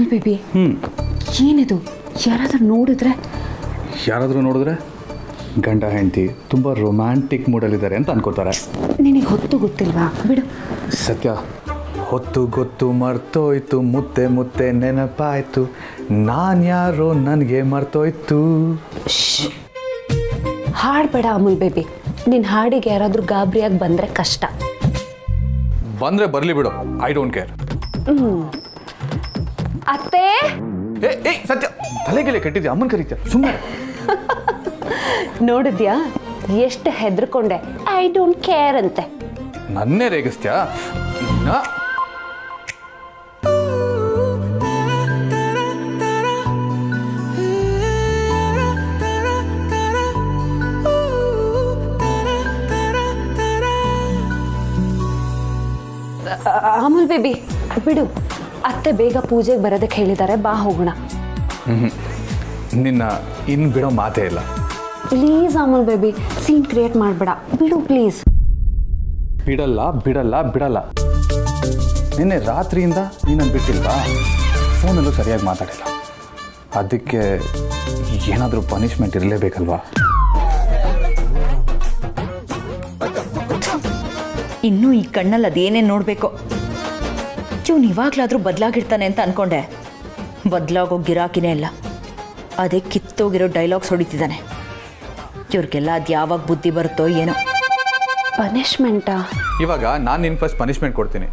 Amal baby ಏನಿದು? ಯಾರಾದರೂ ನೋಡಿದ್ರೆ ಗಂಡ ಹೆಂಡತಿ ತುಂಬ ರೊಮ್ಯಾಂಟಿಕ್ ಮೂಡಲ್ಲಿದ್ದಾರೆ ಅಂತ ಅನ್ಕೋತಾರೆ. ನಿನಗೆ ಹೊತ್ತು ಗೊತ್ತಿಲ್ವಾ? ಬಿಡು. ಸತ್ಯ, ಹೊತ್ತು ಗೊತ್ತು ಮರ್ತೋಯ್ತು, ಮುತ್ತೆ ಮುತ್ತೆ ನೆನಪಾಯ್ತು, ನಾನು ಯಾರೋ ನನಗೆ ಮರ್ತೋಯ್ತು. ಹಾಡ್ಬೇಡ ಅಮುಲ್ ಬೇಬಿ. ನಿನ್ನ ಹಾಡಿಗೆ ಯಾರಾದರೂ ಗಾಬರಿಯಾಗಿ ಬಂದರೆ ಕಷ್ಟ. ಬಂದರೆ ಬರಲಿ ಬಿಡು, ಐ ಡೋಂಟ್ ಕೇರ್. ಅತ್ತೆ, ಏ ಸತ್ಯ, ತಲೆಗೆಲೆ ಕೆಟ್ಟಿದ್ಯಾ? ಅಮ್ಮನ ಕರೀತ್ಯಾ? ಸುಮ್ಮನೆ. ನೋಡಿದ್ಯಾ ಎಷ್ಟು ಹೆದರ್ಕೊಂಡೆ? ಐ ಡೋಂಟ್ ಕೇರ್ ಅಂತೆ. ನನ್ನೇ ರೇಗಿಸ್ತ್ಯಾ? ಅಮುಲ್ ಬೇಬಿ ಬಿಡು. ಅತ್ತೆ ಬೇಗ ಪೂಜೆಗೆ ಬರೋದಕ್ಕೆ ಹೇಳಿದ್ದಾರೆ, ಬಾ ಹೋಗೋಣ. ನಿನ್ನ ಇನ್ನು ಬಿಡೋ ಮಾತೇ ಇಲ್ಲ. Please Amul baby, scene create ಮಾಡಬೇಡ, ಬಿಡು ಪ್ಲೀಸ್. ಬಿಡಲ್ಲ ಬಿಡಲ್ಲ ಬಿಡಲ್ಲ. ನಿನ್ನೆ ರಾತ್ರಿಯಿಂದ ನೀನನ್ನು ಬಿಟ್ಟಿಲ್ವಾ? ಫೋನಲ್ಲೂ ಸರಿಯಾಗಿ ಮಾತಾಡಿಲ್ಲ. ಅದಕ್ಕೆ ಏನಾದರೂ ಪನಿಷ್ಮೆಂಟ್ ಇರಲೇಬೇಕಲ್ವಾ? ಇನ್ನೂ ಈ ಕಣ್ಣಲ್ಲಿ ಅದೇನೇನು ನೋಡಬೇಕು. ಇವನು ಇವಾಗಲಾದರೂ ಬದಲಾಗಿರ್ತಾನೆ ಅಂತ ಅಂದ್ಕೊಂಡೆ. ಬದಲಾಗೋ ಗಿರಾಕಿನೇ ಇಲ್ಲ. ಅದೇ ಕಿತ್ತೋಗಿರೋ ಡೈಲಾಗ್ಸ್ ಹೊಡಿತಿದ್ದಾನೆ. ಇವ್ರಿಗೆಲ್ಲ ಅದು ಯಾವಾಗ ಬುದ್ಧಿ ಬರುತ್ತೋ ಏನೋ. ಪನಿಷ್ಮೆಂಟಾ? ಇವಾಗ ನಾನು ನಿನ್ನ ಫಸ್ಟ್ ಪನಿಷ್ಮೆಂಟ್ ಕೊಡ್ತೀನಿ.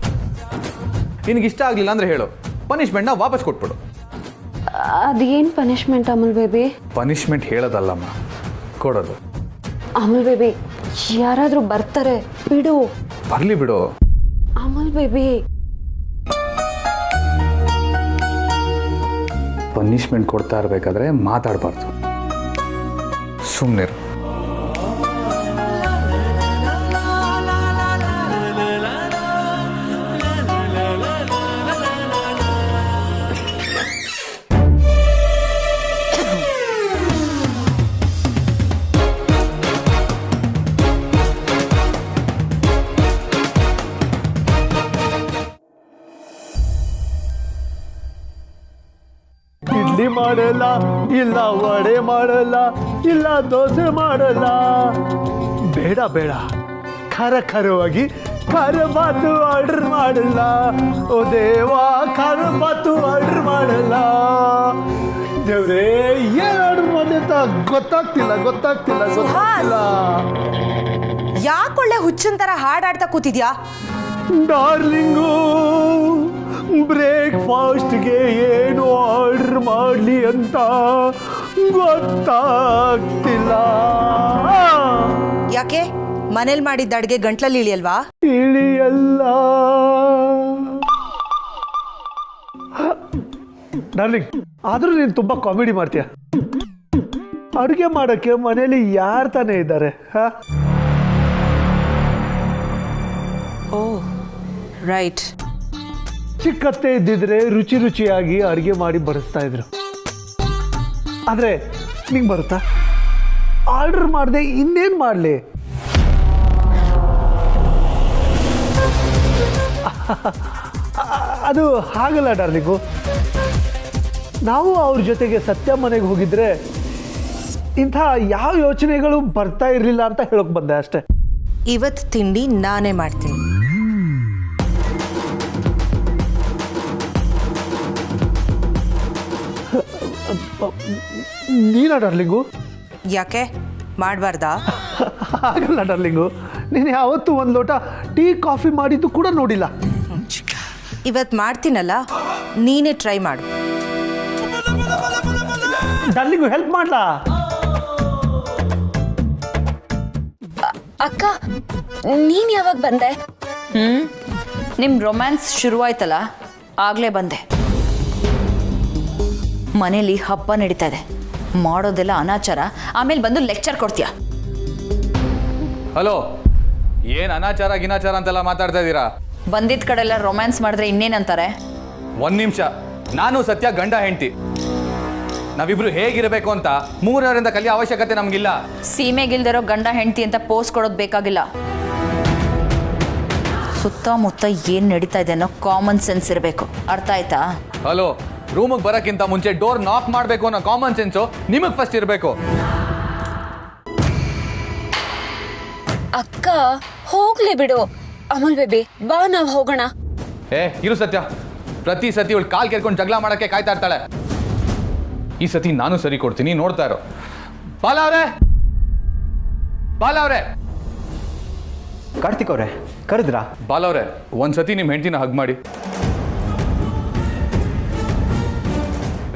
ನಿನಗೆ ಇಷ್ಟ ಆಗಲಿಲ್ಲ ಅಂದರೆ ಹೇಳು, ಪನಿಷ್ಮೆಂಟ್ನ ವಾಪಸ್ ಕೊಟ್ಬಿಡು. ಅದೇನು ಪನಿಷ್ಮೆಂಟ್ ಅಮುಲ್ ಬೇಬಿ? ಪನಿಷ್ಮೆಂಟ್ ಹೇಳೋದಲ್ಲಮ್ಮ, ಕೊಡೋದು. ಅಮುಲ್ ಬೇಬಿ, ಯಾರಾದರೂ ಬರ್ತಾರೆ, ಬಿಡು. ಬರಲಿ ಬಿಡು. ಅಮುಲ್ ಬೇಬಿ, ಪನಿಷ್ಮೆಂಟ್ ಕೊಡ್ತಾ ಇರಬೇಕಾದ್ರೆ ಮಾತಾಡಬಾರ್ದು, ಸುಮ್ಮನಿರು. ಇಡ್ಲಿ ಮಾಡಲ್ಲ, ಇಲ್ಲ ವಡೆ ಮಾಡಲ್ಲ, ಇಲ್ಲ ದೋಸೆ ಮಾಡಲ್ಲ. ಬೇಡ ಬೇಡ, ಖರವಾಗಿ ಖಾರಬಾತು ಆರ್ಡರ್ ಮಾಡಲ್ಲ. ಓ ದೇವಾ, ಖಾರಬಾತು ಆರ್ಡರ್ ಮಾಡಲ್ಲ. ದೇವ್ರೇ, ಏನು ಆರ್ಡರ್ ಮಾಡಿ ಅಂತ ಗೊತ್ತಾಗ್ತಿಲ್ಲ. ಯಾಕೊಳ್ಳೆ ಹುಚ್ಚನ್ ತರ ಹಾಡಾಡ್ತಾ ಕೂತಿದ್ಯಾ? ಡಾರ್ಲಿಂಗು, ಬ್ರೇಕ್ಫಾಸ್ಟ್ಗೆ ಏನು ಆರ್ಡರ್ ಮಾಡಲಿ ಅಂತ ಗೊತ್ತಾಗ್ತಿಲ್ಲ. ಯಾಕೆ ಮನೇಲಿ ಮಾಡಿದ್ದ ಅಡ್ಗೆ ಗಂಟ್ಲಲ್ಲಿ ಇಳಿಯಲ್ವಾ? ಇಳಿಯಲ್ಲ. ಡಾರ್ಲಿಂಗ್, ಆದರೂ ನೀನು ತುಂಬ ಕಾಮಿಡಿ ಮಾಡ್ತೀಯ. ಅಡುಗೆ ಮಾಡೋಕ್ಕೆ ಮನೇಲಿ ಯಾರು ತಾನೇ ಇದ್ದಾರೆ? ಓ ರೈಟ್. ಚಿಕ್ಕತ್ತೆ ಇದ್ದಿದ್ರೆ ರುಚಿಯಾಗಿ ಅಡುಗೆ ಮಾಡಿ ಬಡಿಸ್ತಾ ಇದ್ರು. ಆದರೆ ನಿಂಗೆ ಬರುತ್ತಾ? ಆರ್ಡರ್ ಮಾಡಿದೆ, ಇನ್ನೇನು ಮಾಡಲಿ? ಅದು ಹಾಗಲ್ಲ ಡಾರ್ಲಿಂಗು. ನಾವು ಅವ್ರ ಜೊತೆಗೆ ಸತ್ಯ ಮನೆಗೆ ಹೋಗಿದ್ರೆ ಇಂಥ ಯಾವ ಯೋಚನೆಗಳು ಬರ್ತಾ ಇರಲಿಲ್ಲ ಅಂತ ಹೇಳೋಕೆ ಬಂದೆ ಅಷ್ಟೆ. ಇವತ್ತು ತಿಂಡಿ ನಾನೇ ಮಾಡ್ತೀನಿ. ನೀನಾ ಡಾರ್ಲಿಂಗು? ಯಾಕೆ ಮಾಡಬಾರ್ದಾ? ಆಗಲ್ಲ ಡಾರ್ಲಿಂಗು, ನೀನು ಯಾವತ್ತೂ ಒಂದು ಲೋಟ ಟೀ ಕಾಫಿ ಮಾಡಿದ್ದು ಕೂಡ ನೋಡಿಲ್ಲ. ಇವತ್ತು ಮಾಡ್ತೀನಲ್ಲ, ನೀನೇ ಟ್ರೈ ಮಾಡು. ಡಾರ್ಲಿಂಗು, ಹೆಲ್ಪ್ ಮಾಡ್ಲಾ? ಅಕ್ಕ, ನೀನು ಯಾವಾಗ ಬಂದೆ? ನಿಮ್ಮ ರೊಮ್ಯಾನ್ಸ್ ಶುರುವಾಯ್ತಲ್ಲ, ಆಗಲೇ ಬಂದೆ. ಮನೇಲಿ ಹಬ್ಬ ನಡೀತಾ ಇದೆ, ಮಾಡೋದೆಲ್ಲ ಅನಾಚಾರ, ಆಮೇಲೆ ಬಂದು ಲೆಕ್ಚರ್ ಕೊಡ್ತೀಯ. ಹಲೋ, ಏನು ಅನಾಚಾರ ಗಿನಾಚಾರ ಅಂತೆಲ್ಲ ಮಾತಾಡ್ತಾ ಇದ್ದೀರಾ? ಬಂದಿದ್ದ ಕಡೆಲ್ಲ ರೊಮ್ಯಾನ್ಸ್ ಮಾಡಿದ್ರೆ ಇನ್ನೇನಂತಾರೆ? ಒಂದು ನಿಮಿಷ, ನಾನು ಸತ್ಯ ಗಂಡ ಹೆಂಡತಿ. ನಾವಿಬ್ರು ಹೇಗಿರಬೇಕು ಅಂತ 3 ಕಲಿಯೋ ಅವಶ್ಯಕತೆ ನಮಗಿಲ್ಲ. ಸೀಮೆಗಿಲ್ದಿರೋ ಗಂಡ ಹೆಂಡತಿ ಅಂತ ಪೋಸ್ ಕೊಡೋದು ಬೇಕಾಗಿಲ್ಲ. ಸುತ್ತಮುತ್ತ ಏನು ನಡೀತಾ ಇದೆ ಅನ್ನೋ ಕಾಮನ್ ಸೆನ್ಸ್ ಇರಬೇಕು. ಅರ್ಥ ಆಯ್ತಾ? ಹಲೋ, ರೂಮಿಗೆ ಬರೋಕ್ಕಿಂತ ಮುಂಚೆ ಡೋರ್ ನಾಕ್ ಮಾಡಬೇಕು ಅನ್ನೋ ಕಾಮನ್ ಸೆನ್ಸು ನಿಮಗೆ ಫಸ್ಟ್ ಇರಬೇಕು. ಅಕ್ಕ ಹೋಗ್ಲಿ ಬಿಡು. ಅಮಲ್ ಬೇಬಿ ಬಾ ನಾವ್ ಹೋಗೋಣ. ಇರು ಸತ್ಯ, ಪ್ರತಿ ಸತಿ ಇವಳು ಕಾಲ್ ಕೆರ್ಕೊಂಡು ಜಗಳ ಮಾಡಕ್ಕೆ ಕಾಯ್ತಾ ಇರ್ತಾಳೆ. ಈ ಸತಿ ನಾನು ಸರಿ ಕೊಡ್ತೀನಿ, ನೋಡ್ತಾ ಇರೋ. ಬಾಲ ಅವ್ರೆ ಕಾರ್ತಿಕ್ ಅವ್ರೆ ಕರೆದ್ರಾ? ಬಾಲ ಅವ್ರೆ, ಒಂದ್ಸತಿ ನಿಮ್ಮ ಹೆಂಡತಿನ ಹಗ್ ಮಾಡಿ.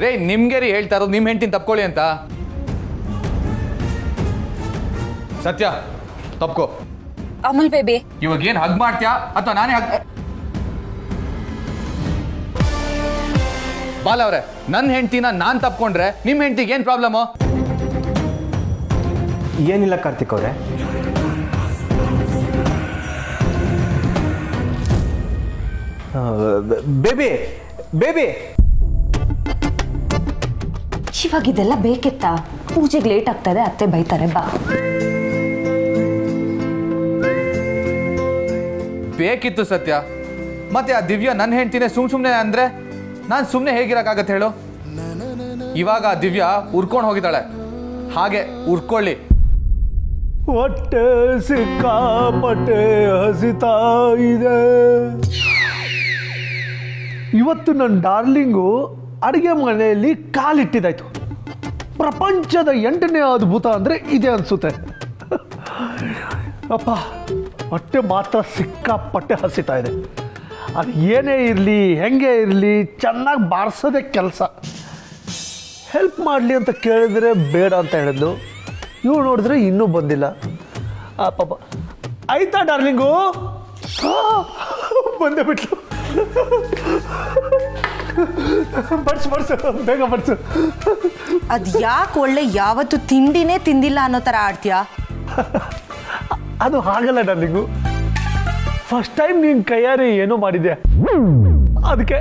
ರೇ, ನಿಮ್ಗೆ ರೀ ಹೇಳ್ತಾ ಇರೋದು, ನಿಮ್ಮ ಹೆಂಡತಿನ ತಪ್ಕೊಳ್ಳಿ ಅಂತ. ಸತ್ಯ ತಪ್ಕೋ. ಅಮಲ್ ಬೇಬಿ ಇವಾಗ ಏನ್ ಹಗ್ ಮಾಡ್ತೀಯಾ ಅಥವಾ ನಾನೇ ಹಗ್? ಬಾಲ ಅವ್ರೆ, ನನ್ನ ಹೆಂಡತಿನ ನಾನ್ ತಪ್ಕೊಂಡ್ರೆ ನಿಮ್ಮ ಹೆಂಡತಿಗೆ ಏನ್ ಪ್ರಾಬ್ಲಮ್? ಏನಿಲ್ಲ ಕಾರ್ತಿಕ್ ಅವ್ರೆ, ಬೇಬಿ ಬೇಬಿ ಇವಾಗ ಇದೆಲ್ಲ ಬೇಕಿತ್ತಾ? ಪೂಜೆಗೆ ಲೇಟ್ ಆಗ್ತದೆ, ಅತ್ತೆ ಬೈತಾರೆ. ಬಾ. ಬೇಕಿತ್ತು ಸತ್ಯ. ಮತ್ತೆ ಆ ದಿವ್ಯ ನನ್ನ ಹೆಂಡ್ತಿನೇ ಸುಮ್ಮನೆ ಅಂದ್ರೆ ನಾನು ಸುಮ್ಮನೆ ಹೇಗಿರಕ್ಕಾಗತ್ತೆ ಹೇಳು? ಇವಾಗ ಆ ದಿವ್ಯ ಉರ್ಕೊಂಡು ಹೋಗಿದ್ದಾಳೆ, ಹಾಗೆ ಉರ್ಕೊಳ್ಳಿ. ಹೊಟ್ಟೆ ಸಿಕ್ಕಾಪಟ್ಟೆ ಹಸಿತಾ ಇದೆ. ಇವತ್ತು ನನ್ನ ಡಾರ್ಲಿಂಗು ಅಡುಗೆ ಮನೆಯಲ್ಲಿ ಕಾಲಿಟ್ಟಿದ್ದಾಯ್ತು. ಪ್ರಪಂಚದ 8ನೇ ಅದ್ಭುತ ಅಂದರೆ ಇದೆ ಅನಿಸುತ್ತೆ. ಅಪ್ಪ, ಹೊಟ್ಟೆ ಮಾತ್ರ ಸಿಕ್ಕಾಪಟ್ಟೆ ಹಸಿತಾ ಇದೆ. ಅದು ಏನೇ ಇರಲಿ, ಹೆಂಗೆ ಇರಲಿ, ಚೆನ್ನಾಗಿ ಬಾರಿಸೋದೇ ಕೆಲಸ. ಹೆಲ್ಪ್ ಮಾಡಲಿ ಅಂತ ಕೇಳಿದ್ರೆ ಬೇಡ ಅಂತ ಹೇಳಿದ್ಲು. ಇವ್ರು ನೋಡಿದ್ರೆ ಇನ್ನೂ ಬಂದಿಲ್ಲ. ಪಾಪ. ಆಯ್ತಾ ಡಾರ್ಲಿಂಗು? ಬಂದೇ ಬಿಟ್ಲು. ಬಡ್ಸು ಬೇಗ ಬಡ್ಸು. ಅದು ಯಾಕೆ ಒಳ್ಳೆ ಯಾವತ್ತು ತಿಂಡಿನೇ ತಿಂದಿಲ್ಲ ಅನ್ನೋ ಥರ ಆಡ್ತೀಯಾ? ಅದು ಹಾಗಲ್ಲ ಡಾರ್ಲಿಂಗು. ಫಸ್ಟ್ ಟೈಮ್ ನೀನು ಕೈಯಾರೆ ಏನೋ ಮಾಡಿದ್ಯಾ, ಅದಕ್ಕೆ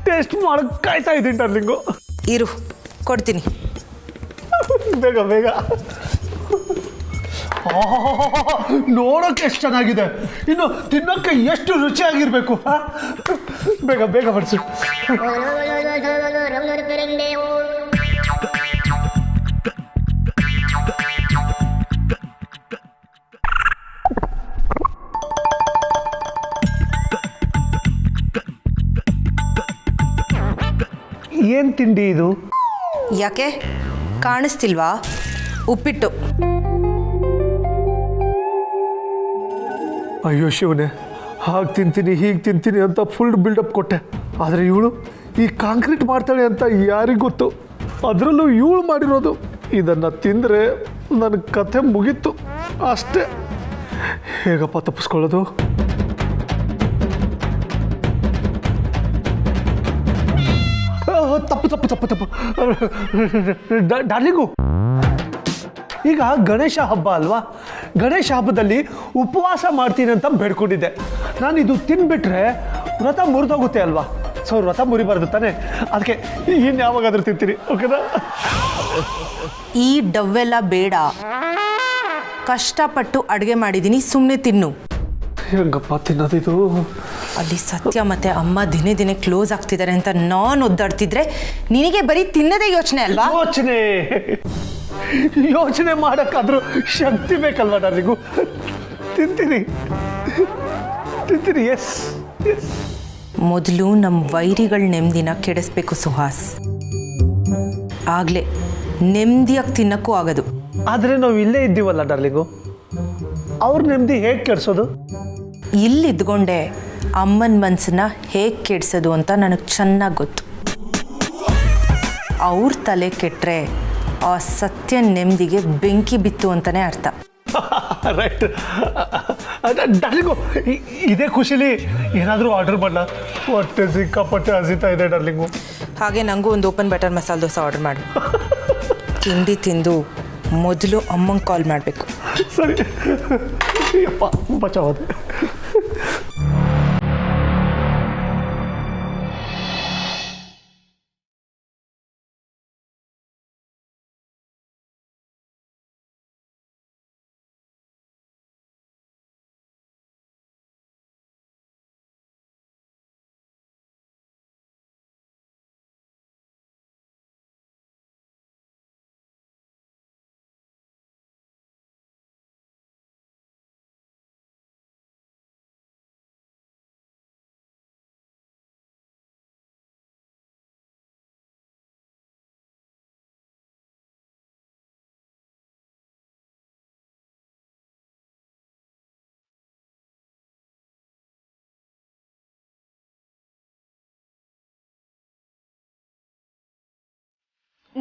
ಟೇಸ್ಟ್ ಮಾಡೋಕ್ಕೆ ಕಾಯ್ತಾ ಇದ್ದೀನಿ ಡಾರ್ಲಿಂಗು. ಇರು, ಕೊಡ್ತೀನಿ. ಬೇಗ ಬೇಗ. ನೋಡೋಕೆ ಎಷ್ಟು ಚೆನ್ನಾಗಿದೆ, ಇನ್ನು ತಿನ್ನೋಕ್ಕೆ ಎಷ್ಟು ರುಚಿಯಾಗಿರ್ಬೇಕು. ಬೇಗ ಬೇಗ ಬಡಿಸು. ಏನು ತಿಂಡಿ ಇದು? ಯಾಕೆ ಕಾಣಿಸ್ತಿಲ್ವಾ? ಉಪ್ಪಿಟ್ಟು. ಅಯ್ಯೋ ಶಿವನೇ, ಹಾಗೆ ತಿಂತೀನಿ ಹೀಗೆ ತಿಂತೀನಿ ಅಂತ ಫುಲ್ ಬಿಲ್ಡಪ್ ಕೊಟ್ಟೆ. ಆದರೆ ಇವಳು ಈ ಕಾಂಕ್ರೀಟ್ ಮಾಡ್ತಾಳೆ ಅಂತ ಯಾರಿಗೂ ಗೊತ್ತು? ಅದರಲ್ಲೂ ಇವಳು ಮಾಡಿರೋದು. ಇದನ್ನು ತಿಂದರೆ ನನ್ನ ಕಥೆ ಮುಗೀತು ಅಷ್ಟೇ. ಹೇಗಪ್ಪ ತಪ್ಪಿಸ್ಕೊಳ್ಳೋದು? ತಪ್ಪು ತಪ್ಪು ತಪ್ಪು ತಪ್ಪು ಡಾರ್ಲಿಂಗು, ಈಗ ಗಣೇಶ ಹಬ್ಬ ಅಲ್ವಾ? ಗಣೇಶ ಹಬ್ಬದಲ್ಲಿ ಉಪವಾಸ ಮಾಡ್ತೀನಿ ಅಂತ ಬೇಡ್ಕೊಂಡಿದ್ದೆ. ನಾನು ಇದು ತಿನ್ಬಿಟ್ರೆ ವ್ರತ ಮುರಿದೋಗುತ್ತೆ ಅಲ್ವಾ? ಸೊ ವ್ರತ ಮುರಿಬಾರ್ದು ತಾನೆ, ಅದಕ್ಕೆ ಇನ್ನು ಯಾವಾಗಾದ್ರೂ ತಿಂತೀನಿ. ಓಕೆನಾ? ಈ ಡವ್ವೆಲ್ಲ ಬೇಡ. ಕಷ್ಟಪಟ್ಟು ಅಡುಗೆ ಮಾಡಿದ್ದೀನಿ, ಸುಮ್ಮನೆ ತಿನ್ನು. ಹೆಂಗಪ್ಪ ತಿನ್ನೋದಿದು? ಅಲ್ಲಿ ಸತ್ಯ ಮತ್ತೆ ಅಮ್ಮ ದಿನೇ ದಿನೇ ಕ್ಲೋಸ್ ಆಗ್ತಿದ್ದಾರೆ ಅಂತ ನಾನು ಒದ್ದಾಡ್ತಿದ್ರೆ ನಿನಗೆ ಬರೀ ತಿನ್ನದೇ ಯೋಚನೆ ಅಲ್ವಾ? ಯೋಚನೆ ಮಾಡೋಕ್ಕಾದ್ರೂ ಶಕ್ತಿ ಬೇಕಲ್ವಾ ಡಾರ್ಲಿಂಗು? ತಿಂತೀನಿ ತಿಂತೀನಿ. Yes yes. ಮೊದಲು ನಮ್ಮ ವೈರಿಗಳ ನೆಮ್ಮದಿನ ಕೆಡಿಸ್ಬೇಕು ಸುಹಾಸ್, ಆಗಲೇ ನೆಮ್ಮದಿಯಾಗಿ ತಿನ್ನಕ್ಕೂ ಆಗೋದು. ಆದರೆ ನಾವು ಇಲ್ಲೇ ಇದ್ದೀವಲ್ಲ ಡಾರ್ಲಿಂಗು, ಅವ್ರ ನೆಮ್ಮದಿ ಹೇಗೆ ಕೆಡಿಸೋದು? ಇಲ್ಲಿದ್ಕೊಂಡೆ ಅಮ್ಮನ ಮನಸ್ಸನ್ನ ಹೇಗೆ ಕೆಡಿಸೋದು ಅಂತ ನನಗೆ ಚೆನ್ನಾಗಿ ಗೊತ್ತು. ಅವ್ರ ತಲೆ ಕೆಟ್ಟರೆ ಆ ಸತ್ಯ ನೆಮ್ಮದಿಗೆ ಬೆಂಕಿ ಬಿತ್ತು ಅಂತಲೇ ಅರ್ಥ. ರೈಟ್ ಡಾರ್ಲಿಂಗು, ಇದೇ ಖುಷಿಲಿ ಏನಾದರೂ ಆರ್ಡರ್ ಮಾಡಲ? ಹೊಟ್ಟೆ ಸಿಕ್ಕಾಪಟ್ಟೆ ಹಸಿತಾ ಇದೆ ಡಾರ್ಲಿಂಗು. ಹಾಗೆ ನನಗೂ ಒಂದು open butter masala dosa order ಮಾಡು. ತಿಂಡಿ ತಿಂದು ಮೊದಲು ಅಮ್ಮಂಗೆ ಕಾಲ್ ಮಾಡಬೇಕು. ಸರಿ ಯಪ್ಪ, ಬಚಾವದೆ.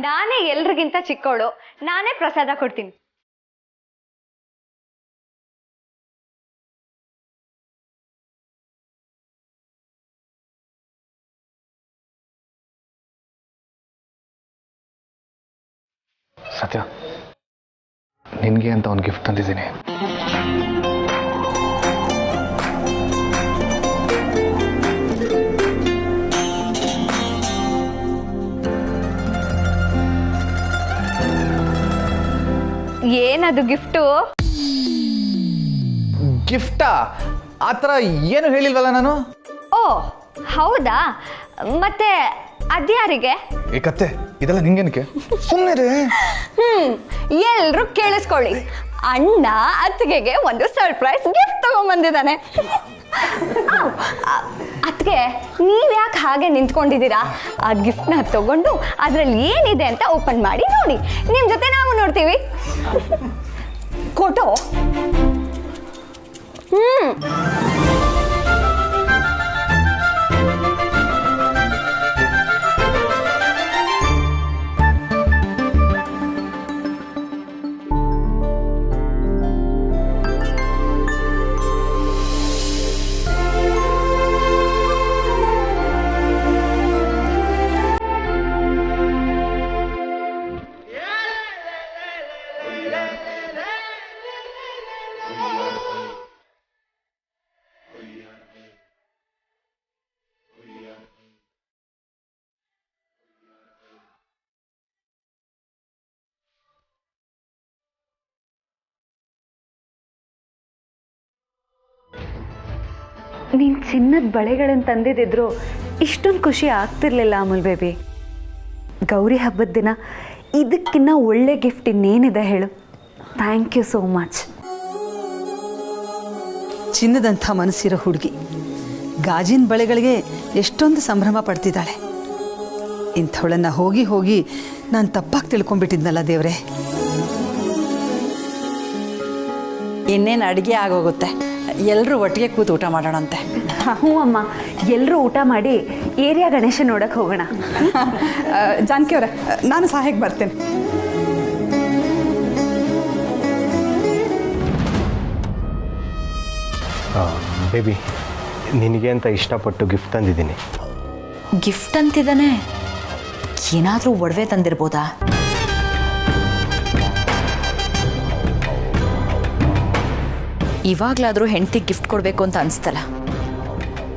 ನಾನೇ ಎಲ್ರಿಗಿಂತ ಚಿಕ್ಕವಳು, ನಾನೇ ಪ್ರಸಾದ ಕೊಡ್ತೀನಿ. ಸತ್ಯ, ನಿನಗೆ ಅಂತ ಒಂದು ಗಿಫ್ಟ್ ತಂದಿದ್ದೀನಿ. ಏನದು ಗಿಫ್ಟು? ಗಿಫ್ಟಾ? ಆ ಥರ ಏನು ಹೇಳಿಲ್ವಲ್ಲ ನಾನು. ಓ ಹೌದಾ, ಮತ್ತೆ ಅದ್ಯಾರಿಗೆ? ಏಕತ್ತೆ, ಇದೆಲ್ಲ ನಿಂಗೇನಕ್ಕೆ? ಸುಮ್ಮನೆ. ಎಲ್ರು ಕೇಳಿಸ್ಕೊಳ್ಳಿ, ಅಣ್ಣ ಅತ್ತಿಗೆಗೆ ಒಂದು ಸರ್ಪ್ರೈಸ್ ಗಿಫ್ಟ್ ತಗೊಂಡ್ಬಂದಿದ್ದಾನೆ. ಅತ್ತಿಗೆ, ನೀವ್ಯಾಕೆ ಹಾಗೆ ನಿಂತ್ಕೊಂಡಿದ್ದೀರಾ? ಆ ಗಿಫ್ಟ್ನ ತಗೊಂಡು ಅದ್ರಲ್ಲಿ ಏನಿದೆ ಅಂತ ಓಪನ್ ಮಾಡಿ ನೋಡಿ. ನಿಮ್ ಜೊತೆ ನಾವು ನೋಡ್ತೀವಿ. ಕೊಟೋ. ನೀನು ಚಿನ್ನದ ಬಳೆಗಳನ್ನು ತಂದಿದ್ದಿದ್ರು ಇಷ್ಟೊಂದು ಖುಷಿ ಆಗ್ತಿರ್ಲಿಲ್ಲ ಅಮೂಲ್ ಬೇಬಿ. ಗೌರಿ ಹಬ್ಬದ ದಿನ ಇದಕ್ಕಿನ್ನ ಒಳ್ಳೆ ಗಿಫ್ಟ್ ಇನ್ನೇನಿದೆ ಹೇಳು? Thank you so much. ಚಿನ್ನದಂಥ ಮನಸ್ಸಿರೋ ಹುಡುಗಿ ಗಾಜಿನ ಬಳೆಗಳಿಗೆ ಎಷ್ಟೊಂದು ಸಂಭ್ರಮ ಪಡ್ತಿದ್ದಾಳೆ. ಇಂಥವಳನ್ನು ಹೋಗಿ ಹೋಗಿ ನಾನು ತಪ್ಪಾಗಿ ತಿಳ್ಕೊಂಡ್ಬಿಟ್ಟಿದ್ನಲ್ಲ ದೇವ್ರೆ. ಇನ್ನೇನು ಅಡುಗೆ ಆಗೋಗುತ್ತೆ, ಎಲ್ಲರೂ ಒಟ್ಟಿಗೆ ಕೂತು ಊಟ ಮಾಡೋಣಂತೆ. ಹ್ಞೂ ಅಮ್ಮ, ಎಲ್ಲರೂ ಊಟ ಮಾಡಿ ಏರಿಯಾ ಗಣೇಶ ನೋಡಕ್ಕೆ ಹೋಗೋಣ. ಜಾನಕಿ ಅವರೇ, ನಾನು ಸಹಾಯಕ್ಕೆ ಬರ್ತೇನೆ. ಬೇಬಿ, ನಿನಗೆ ಅಂತ ಇಷ್ಟಪಟ್ಟು ಗಿಫ್ಟ್ ತಂದಿದ್ದೀನಿ. ಗಿಫ್ಟ್ ಅಂತಿದ್ದಾನೆ, ಏನಾದರೂ ಒಡವೆ ತಂದಿರ್ಬೋದಾ? ಇವಾಗಲಾದರೂ ಹೆಂಡತಿಗೆ ಗಿಫ್ಟ್ ಕೊಡಬೇಕು ಅಂತ ಅನಿಸ್ತಲ್ಲ.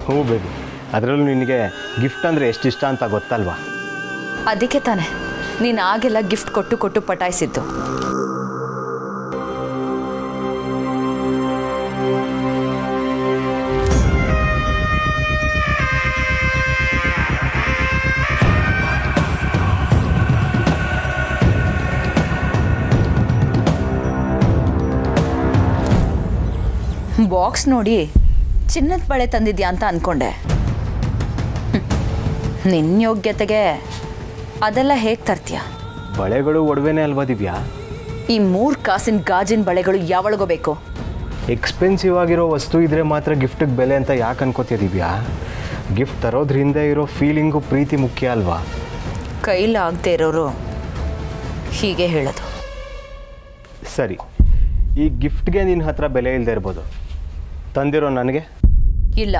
ಹ್ಞೂ ಬೇಬಿ, ಅದರಲ್ಲೂ ನಿನಗೆ ಗಿಫ್ಟ್ ಅಂದರೆ ಎಷ್ಟು ಇಷ್ಟ ಅಂತ ಗೊತ್ತಲ್ವಾ? ಅದಕ್ಕೆ ತಾನೆ ನೀನು ಆಗೆಲ್ಲ ಗಿಫ್ಟ್ ಕೊಟ್ಟು ಕೊಟ್ಟು ಪಟಾಯಿಸಿದ್ದು. ಬಾಕ್ಸ್ ನೋಡಿ ಚಿನ್ನದ ಬಳೆ ತಂದಿದ್ಯಾ ಅಂತ ಅಂದ್ಕೊಂಡೆ. ನಿನ್ನ ಯೋಗ್ಯತೆಗೆ ಅದೆಲ್ಲ ಹೇಗೆ ತರ್ತೀಯ? ಬಳೆಗಳು ಒಡವೆನೇ ಅಲ್ವಾ ದಿವ್ಯಾ? ಈ 3 ಕಾಸಿನ ಗಾಜಿನ ಬಳೆಗಳು ಯಾವಳಿಗೋ ಬೇಕು? ಎಕ್ಸ್ಪೆನ್ಸಿವ್ ಆಗಿರೋ ವಸ್ತು ಇದ್ರೆ ಮಾತ್ರ ಗಿಫ್ಟಿಗೆ ಬೆಲೆ ಅಂತ ಯಾಕೆ ಅನ್ಕೋತೀಯ ದಿವ್ಯಾ? ಗಿಫ್ಟ್ ತರೋದ್ರ ಹಿಂದೆ ಇರೋ ಫೀಲಿಂಗು, ಪ್ರೀತಿ ಮುಖ್ಯ ಅಲ್ವಾ? ಕೈಲಾಗದೆ ಇರೋರು ಹೀಗೆ ಹೇಳೋದು. ಸರಿ, ಈ ಗಿಫ್ಟ್ಗೆ ನಿನ್ನ ಹತ್ರ ಬೆಲೆ ಇಲ್ಲದೆ ಇರ್ಬೋದು, ತಂದಿರೋ ನನಗೆ? ಇಲ್ಲ,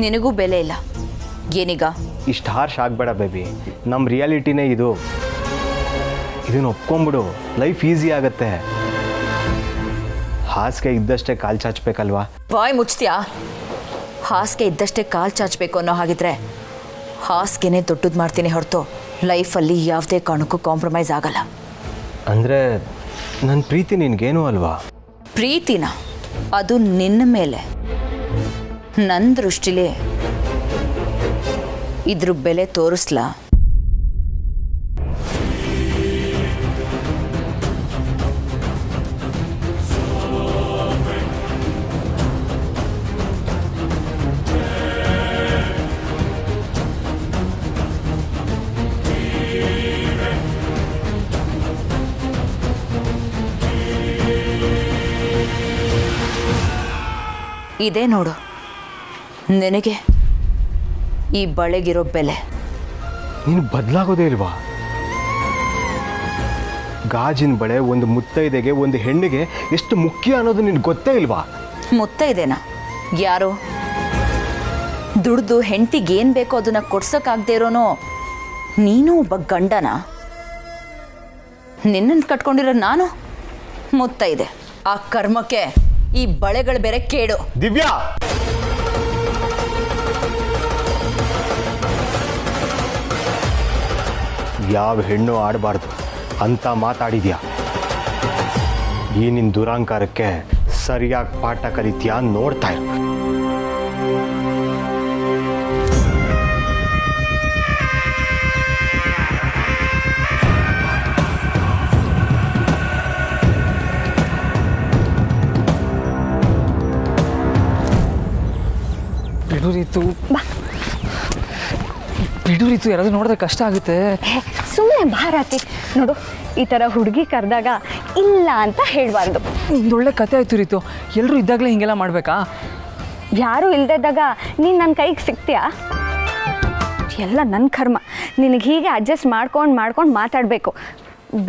ನಿನಗೂ ಬೆಲೆ ಇಲ್ಲ. ಏನೀಗ? ಇಷ್ಟು ಹಾರ್ಷ್ ಆಗಬೇಡ ಬೇಬಿ, ನಮ್ಮ ರಿಯಾಲಿಟಿನೇ ಇದು. ಇದನ್ನು ಒಪ್ಕೊಂಬಿಡು, ಲೈಫ್ ಈಸಿ ಆಗತ್ತೆ. ಹಾಸಿಗೆ ಇದ್ದಷ್ಟೇ ಕಾಲು ಚಾಚಬೇಕಲ್ವಾ? ಬಾಯ್ ಮುಚ್ತೀಯಾ? ಹಾಸಿಗೆ ಇದ್ದಷ್ಟೇ ಕಾಲು ಚಾಚಬೇಕು ಅನ್ನೋ ಹಾಗಿದ್ರೆ ಹಾಸಿಗೆನೇ ದೊಡ್ಡದು ಮಾಡ್ತೀನಿ ಹೊರತು ಲೈಫಲ್ಲಿ ಯಾವುದೇ ಕಾರಣಕ್ಕೂ ಕಾಂಪ್ರಮೈಸ್ ಆಗಲ್ಲ. ಅಂದರೆ ನನ್ನ ಪ್ರೀತಿ ನಿನಗೇನು ಅಲ್ವಾ? ಪ್ರೀತಿನ ಅದು ನಿನ್ನ ಮೇಲೆ. ನನ್ನ ದೃಷ್ಟಿಲಿ ಇದ್ರ ಬೆಲೆ ತೋರಿಸ್ಲಾ? ಇದೇ ನೋಡು ನಿನಗೆ ಈ ಬಳೆಗಿರೋ ಬೆಲೆ. ನೀನು ಬದಲಾಗೋದೇ ಇಲ್ವಾ? ಗಾಜಿನ ಬಳೆ ಒಂದು ಮುತ್ತೈದೆಗೆ ಒಂದು ಹೆಣ್ಣಿಗೆ ಎಷ್ಟು ಮುಖ್ಯ ಅನ್ನೋದು ನಿನ್ಗೆ ಗೊತ್ತೇ ಇಲ್ವಾ? ಮುತ್ತೈದೆನಾ? ಯಾರು? ದುಡ್ದು ಹೆಂಡತಿಗೆ ಏನು ಬೇಕೋ ಅದನ್ನ ಕೊಡ್ಸೋಕ್ಕಾಗದೇ ಇರೋನೋ ನೀನು ಒಬ್ಬ ಗಂಡನ? ನಿನ್ನನ್ನು ಕಟ್ಕೊಂಡಿರೋ ನಾನು ಮುತ್ತೈದೆ. ಆ ಕರ್ಮಕ್ಕೆ ಈ ಬಳೆಗಳು ಬೇರೆ ಕೇಡು. ದಿವ್ಯಾ, ಯಾವ ಹೆಣ್ಣು ಆಡಬಾರ್ದು ಅಂತ ಮಾತಾಡಿದ್ಯಾ. ಈ ನಿನ್ನ ದುರಾಂಕಾರಕ್ಕೆ ಸರಿಯಾಗಿ ಪಾಠ ಕಲಿತೀಯಾ ನೋಡ್ತಾ ಇರು. ಬಿಡು ರೀತು, ಯಾರಾದ್ರೂ ನೋಡಿದ್ರೆ ಕಷ್ಟ ಆಗುತ್ತೆ. ಸುಮ್ಮನೆ ಭಾರತಿ ನೋಡು, ಈ ಥರ ಹುಡುಗಿ ಕರೆದಾಗ ಇಲ್ಲ ಅಂತ ಹೇಳಬಾರ್ದು. ನಿಂದೊಳ್ಳೆ ಕತೆ ಆಯ್ತು ರೀತು. ಎಲ್ಲರೂ ಇದ್ದಾಗಲೇ ಹಿಂಗೆಲ್ಲ ಮಾಡಬೇಕಾ? ಯಾರೂ ಇಲ್ದಿದ್ದಾಗ ನೀನು ನನ್ನ ಕೈಗೆ ಸಿಗ್ತೀಯಾ? ಎಲ್ಲ ನನ್ನ ಕರ್ಮ. ನಿನಗೆ ಹೀಗೆ ಅಡ್ಜಸ್ಟ್ ಮಾಡ್ಕೊಂಡು ಮಾತಾಡಬೇಕು.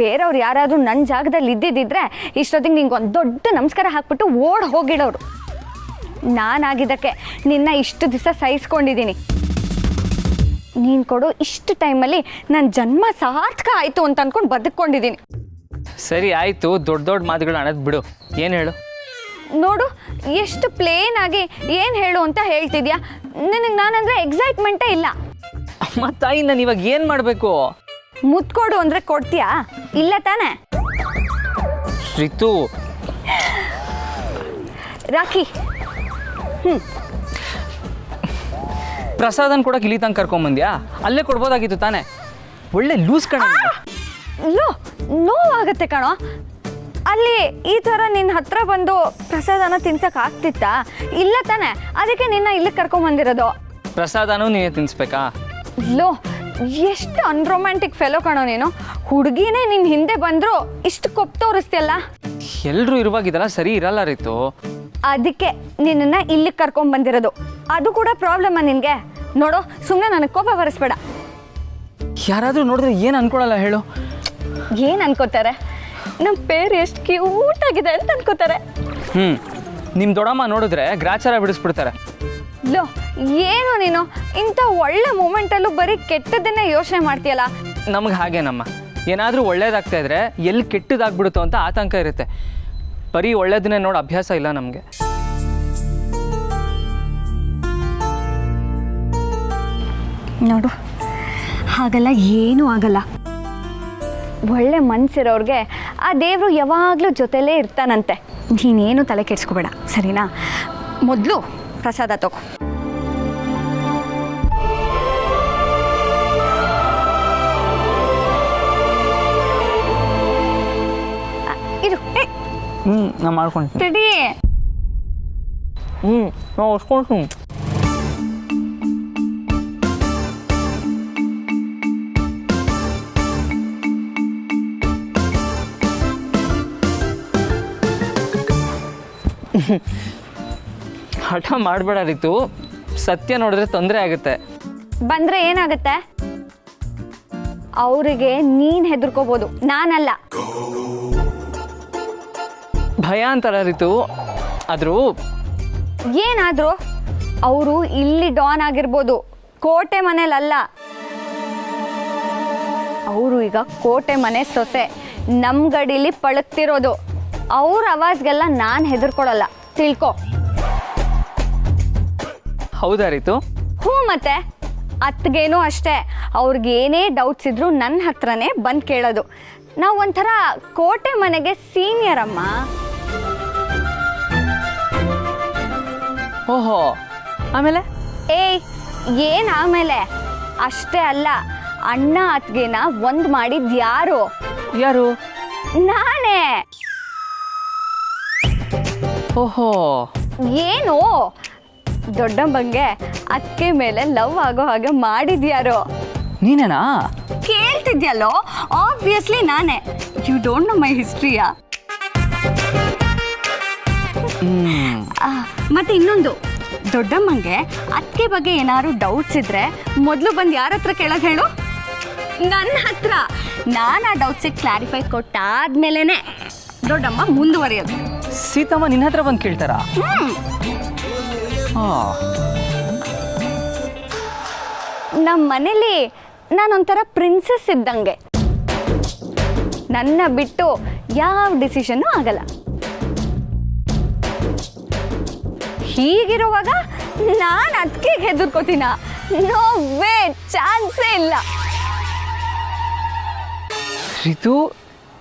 ಬೇರೆಯವ್ರು ಯಾರಾದರೂ ನನ್ನ ಜಾಗದಲ್ಲಿ ಇದ್ದಿದ್ದಿದ್ರೆ ಇಷ್ಟೊತ್ತಿಗೆ ನಿಂಗೊಂದು ದೊಡ್ಡ ನಮಸ್ಕಾರ ಹಾಕ್ಬಿಟ್ಟು ಓಡ್ ಹೋಗಿಡೋರು. ನಾನಾಗಿದ್ದಕ್ಕೆ ನಿನ್ನ ಇಷ್ಟು ದಿವಸ ಸಹಿಸ್ಕೊಂಡಿದ್ದೀನಿ. ನೀನು ಕೊಡೋ ಇಷ್ಟು ಟೈಮಲ್ಲಿ ನನ್ನ ಜನ್ಮ ಸಾರ್ಥಕ ಆಯಿತು ಅಂತ ಅಂದ್ಕೊಂಡು ಬದುಕೊಂಡಿದ್ದೀನಿ. ಸರಿ ಆಯಿತು, ದೊಡ್ಡ ದೊಡ್ಡ ಮಾತುಗಳು ಅನ್ನೋದು ಬಿಡು. ಏನು ಹೇಳು? ನೋಡು, ಎಷ್ಟು ಪ್ಲೇನ್ ಆಗಿ ಏನು ಹೇಳು ಅಂತ ಹೇಳ್ತಿದ್ಯಾ. ನಿನಗೆ ನಾನಂದರೆ ಎಕ್ಸೈಟ್ಮೆಂಟೇ ಇಲ್ಲ. ಅಮ್ಮ ತಾಯಿ, ನಾನು ಇವಾಗ ಏನು ಮಾಡಬೇಕು? ಮುತ್ಕೊಡು ಅಂದರೆ ಕೊಡ್ತೀಯಾ? ಇಲ್ಲ ತಾನೇ? ರಿತು, ರಾಖಿ. ಪ್ರಸಾದನ ಕೊಡಕ್ಕೆ ಇಲ್ಲಿ ತನಕ ಕರ್ಕೊಂಬಂದ್ಯಾ? ಅಲ್ಲೇ ಕೊಡ್ಬೋದಾಗಿತ್ತು ತಾನೇ? ಒಳ್ಳೆ ಲೂಸ್ ಕಣ. ನೋವಾಗತ್ತೆ ಕಣೋ. ಅಲ್ಲಿ ಈ ಥರ ನಿನ್ನ ಹತ್ರ ಬಂದು ಪ್ರಸಾದನ ತಿನ್ಸಕ್ಕೆ ಆಗ್ತಿತ್ತಾ? ಇಲ್ಲ ತಾನೆ, ಅದಕ್ಕೆ ನಿನ್ನ ಇಲ್ಲಿಗೆ ಕರ್ಕೊಂಬಂದಿರೋದು. ಪ್ರಸಾದನೂ ನೀನೇ ತಿನ್ಸ್ಬೇಕಾ? ಲೋ, ಎಷ್ಟು ಅನ್ರೊಮ್ಯಾಂಟಿಕ್ ಫೆಲೋ ಕಣೋ ನೀನು. ಹುಡುಗಿನೇ ನಿನ್ನ ಹಿಂದೆ ಬಂದರೂ ಇಷ್ಟು ಕೊಪ್ಪು ತೋರಿಸ್ತಿಯಲ್ಲ. ಎಲ್ಲರೂ ಇರುವಾಗ ಇದೆಲ್ಲ ಸರಿ ಇರಲ್ಲ ರೀತು. ಅದಕ್ಕೆ ನಿನ್ನನ್ನು ಇಲ್ಲಿಗೆ ಕರ್ಕೊಂಬಂದಿರೋದು. ಅದು ಕೂಡ ಪ್ರಾಬ್ಲಮ್ಮ ನಿನಗೆ? ನೋಡು, ಸುಮ್ಮನೆ ನನಗೆ ಕೋಪ ಬರಿಸ್ಬೇಡ. ಯಾರಾದರೂ ನೋಡಿದ್ರೆ ಏನು ಅನ್ಕೊಳಲ್ಲ ಹೇಳು? ಏನು ಅನ್ಕೋತಾರೆ? ನಮ್ಮ ಪೇರು ಎಷ್ಟು ಕ್ಯೂಟ್ ಆಗಿದೆ ಅಂತ ಅನ್ಕೋತಾರೆ. ನಿಮ್ಮ ದೊಡ್ಡಮ್ಮ ನೋಡಿದ್ರೆ ಗ್ರಾಚಾರ ಬಿಡಿಸ್ಬಿಡ್ತಾರೆ. ಲೋ, ಏನು ನೀನು ಇಂಥ ಒಳ್ಳೆ ಮೂಮೆಂಟಲ್ಲೂ ಬರೀ ಕೆಟ್ಟದನ್ನೇ ಯೋಚನೆ ಮಾಡ್ತೀಯಲ್ಲ. ನಮಗೆ ಹಾಗೇನಮ್ಮ, ಏನಾದರೂ ಒಳ್ಳೇದಾಗ್ತಾ ಇದ್ರೆ ಎಲ್ಲಿ ಕೆಟ್ಟದಾಗ್ಬಿಡುತ್ತೋ ಅಂತ ಆತಂಕ ಇರುತ್ತೆ. ಬರೀ ಒಳ್ಳೇದನ್ನೇ ನೋಡಿ ಅಭ್ಯಾಸ ಇಲ್ಲ ನಮಗೆ. ನೋಡು, ಹಾಗೆಲ್ಲ ಏನೂ ಆಗಲ್ಲ. ಒಳ್ಳೆ ಮನಸ್ಸಿರೋರಿಗೆ ಆ ದೇವರು ಯಾವಾಗಲೂ ಜೊತೆಲೇ ಇರ್ತಾನಂತೆ. ನೀನೇನು ತಲೆ ಕೆಡಿಸ್ಕೋಬೇಡ, ಸರಿನಾ? ಮೊದಲು ಪ್ರಸಾದ ತಗೋ. ಇದು ನಾ ಮಾಡ್ಕೊಂಡು ತಡಿ. ನಾವು ಹೊಸ್ಕೊಂಡು ಹಠ ಮಾಡಬೇಡ ರೀತು. ಸತ್ಯ ನೋಡಿದ್ರೆ ತೊಂದರೆ ಆಗುತ್ತೆ. ಬಂದರೆ ಏನಾಗುತ್ತೆ? ಅವರಿಗೆ ನೀನು ಹೆದರ್ಕೋಬೋದು, ನಾನಲ್ಲ. ಭಯ ಅಂತಾರ ರೀತು. ಆದರೂ ಏನಾದರೂ ಅವರು ಇಲ್ಲಿ ಡಾನ್ ಆಗಿರ್ಬೋದು, ಕೋಟೆ ಮನೇಲಲ್ಲ. ಅವರು ಈಗ ಕೋಟೆ ಮನೆ ಸೊಸೆ, ನಮ್ಮ ಗಡಿಲಿ ಪಳಗ್ತಿರೋದು. ಅವ್ರ ಅವಾಜ್ಗೆಲ್ಲ ನಾನು ಹೆದರ್ಕೊಳಲ್ಲ, ತಿಳ್ಕೊ. ಹೌದಾ ರೀತು? ಹ್ಞೂ, ಮತ್ತೆ ಅತ್ತಿಗೇನೂ ಅಷ್ಟೇ. ಅವ್ರಿಗೇನೇ ಡೌಟ್ಸ್ ಇದ್ರೂ ನನ್ನ ಹತ್ರನೇ ಬಂದು ಕೇಳೋದು. ನಾವು ಒಂಥರ ಕೋಟೆ ಮನೆಗೆ ಸೀನಿಯರ್ ಅಮ್ಮ. ಓಹೋ, ಆಮೇಲೆ? ಏಯ್, ಏನು ಆಮೇಲೆ? ಅಷ್ಟೇ ಅಲ್ಲ, ಅಣ್ಣ ಅತ್ತಿಗೆನ ಒಂದು ಮಾಡಿದ್ದು ಯಾರು? ಯಾರು? ನಾನೇ. ಓಹೋ, ಏನು? ದೊಡ್ಡಮ್ಮಂಗೆ ಅತ್ತಿಗೆ ಮೇಲೆ ಲವ್ ಆಗೋ ಹಾಗೆ ಮಾಡಿದ್ಯಾರೋ? ನೀನೇನಾ? ಕೇಳ್ತಿದ್ಯಲ್ಲೋ, ಆಬ್ವಿಯಸ್ಲಿ ನಾನೇ. ಯು ಡೋಂಟ್ ನೋ ಮೈ ಹಿಸ್ಟ್ರಿಯಾ? ಮತ್ತೆ ಇನ್ನೊಂದು, ದೊಡ್ಡಮ್ಮಂಗೆ ಅತ್ತಿಗೆ ಬಗ್ಗೆ ಏನಾದ್ರು ಡೌಟ್ಸ್ ಇದ್ರೆ ಮೊದಲು ಬಂದು ಯಾರ ಹತ್ರ ಕೇಳೋದು ಹೇಳು? ನನ್ನ ಹತ್ರ. ನಾನು ಆ ಡೌಟ್ಸಿಗೆ ಕ್ಲಾರಿಫೈ ಕೊಟ್ಟಾದ್ಮೇಲೆ ದೊಡ್ಡಮ್ಮ ಮುಂದುವರಿಯೋದು. ಸೀತಮ್ಮ ನಿನ್ನ ಹತ್ರ ಬಂದು ಕೇಳ್ತಾರಾ? ನಮ್ಮ ಮನೇಲಿ ನಾನೊಂಥರ ಪ್ರಿನ್ಸೆಸ್ ಇದ್ದಂಗೆ. ನನ್ನ ಬಿಟ್ಟು ಯಾವ ಡಿಸಿಷನ್ನು ಆಗಲ್ಲ. ಹೀಗಿರುವಾಗ ನಾನು ಅದಕ್ಕೆ ಹೆದರ್ಕೋತೀನ? ನೋ ವೇ, ಚಾನ್ಸೇ ಇಲ್ಲ. ರಿತು,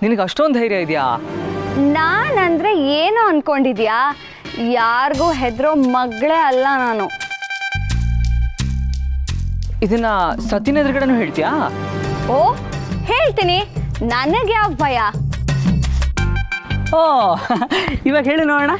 ನಿನಗೆ ಅಷ್ಟೊಂದು ಧೈರ್ಯ ಇದೆಯಾ? ನಾನಂದ್ರೆ ಏನೋ ಅನ್ಕೊಂಡಿದ್ಯಾ? ಯಾರಿಗೂ ಹೆದರೋ ಮಗಳೇ ಅಲ್ಲ ನಾನು. ಇದನ್ನ ಸತಿನ ಎದುರುಗಡೆನೂ ಹೇಳ್ತೀಯಾ? ಓ, ಹೇಳ್ತೀನಿ. ನನಗೆ ಯಾವ ಭಯ? ಓ, ಇವಾಗ ಹೇಳಿ ನೋಡೋಣ.